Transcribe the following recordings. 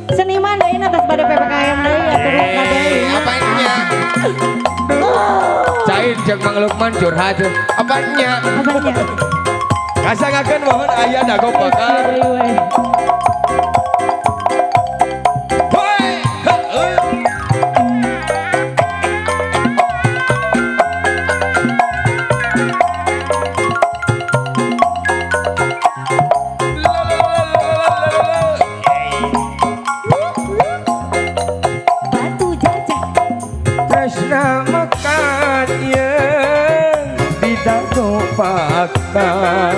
Seniman lain atas pada PPKM deui atuh Apanya? Cair jeung Mang Lukman curhat. Apanya? Apanya? Kasangakeun mohon aya dago bakar. Batu jajah. Tresna makan yang didago pakan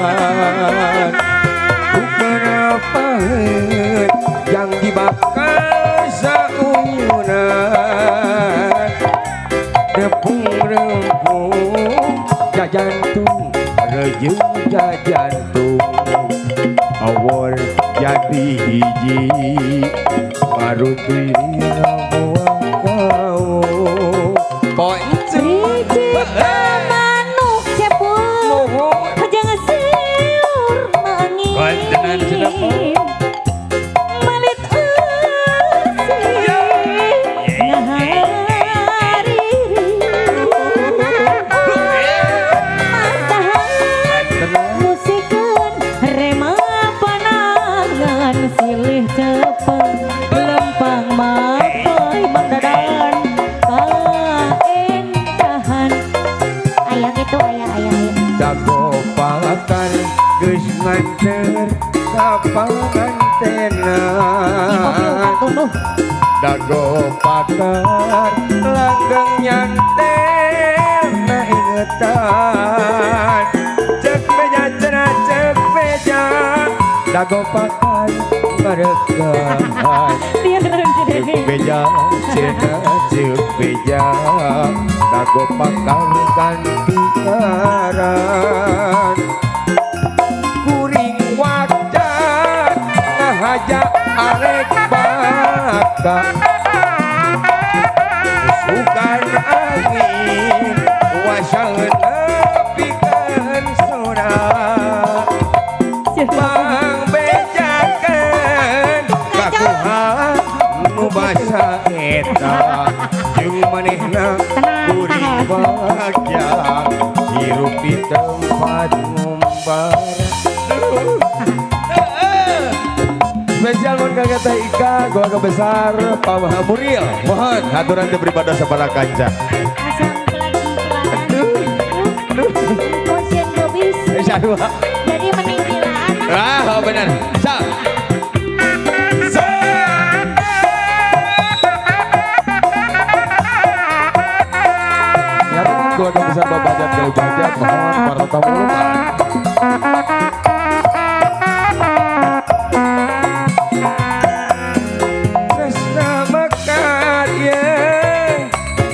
Bukan yang dibakar sauyunan Repung-repung jajantung rejung jajantung Awor jadi hiji marutui buang kau Poncik Manuk cepul. Jangan siur mangin. Kontenan sudah po. Malit musikeun rema panangan silih cepeng lempang mapai mangdadan kaendahan aya gitu aya Dago pakan geus nganter ka pangantenan Dago pakan langgeng nyantel na ingetan Cek beja cenah cek beja Dago pakan ngarekan Cek beja cenah cek beja Dago pakan ganti ngaran Kuring wajan ngahaja arek baka Sukan angin wasaheuna pikeun sorak Bang bejakeun kakuha nu basa eta jeung manehna kuring bagja hirup di tempat ngumbar Spesial mun ka Teh Ika keluarga besar Pak Mahamuril mohon haturan teu beribadah sabaraha kanca Kosian gobis Sadua jadi mending gilaan oh benar sa keluarga besar Bapak dan Kali Bajat mohon para tamu Tresna makarya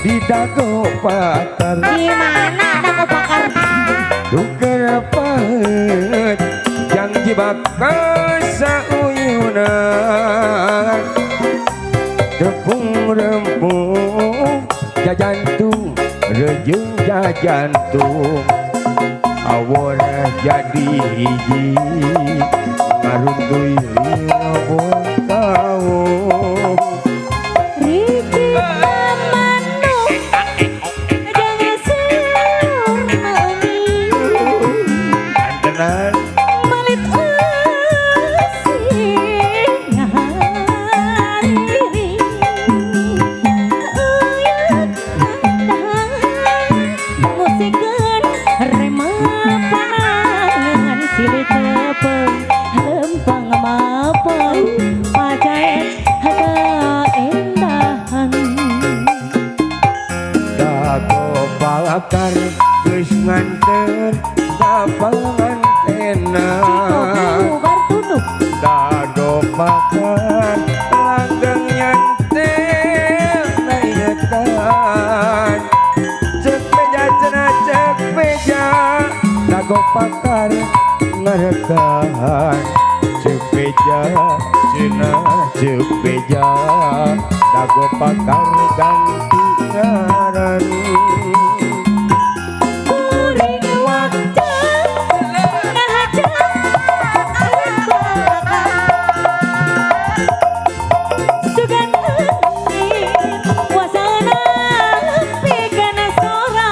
di dago pakar gimana dago bakar Duker pahet yang dibakar sauyunan Repung-repung jajantung rejung jajantung Awor jadi hiji ngaruntui lima buang tahun Riki manuk jangan siur mangin Antenan malit hariri uyut musikeun rema panangan silih cepeng lempang mapai pacaet kaendahan Dago bakar geus nganter ka pangantenan bubar tunduk Dago bakar langgeng nyantel na ingetan Cek beja cenah cek beja Dago bakar ngarekan Cek beja beja cina cek beja dago pakar ganti ngaran kuring waktu ngajak sugan angin wasana pikeun sora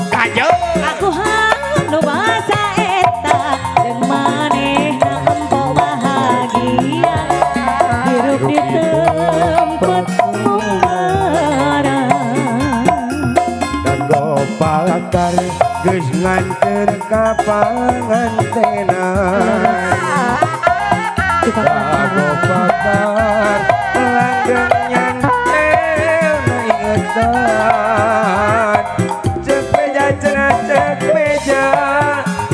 kajo aku hanu basa eta jeung manehna empok bahagia hirup di tempat mumbarang dago pakar geus nganter ka pangantenan dago pakar langgeng nyantel naingetan cek beja cenah cek beja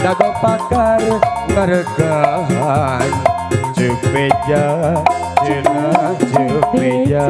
dago pakar ngaregahan cek beja cenah cek beja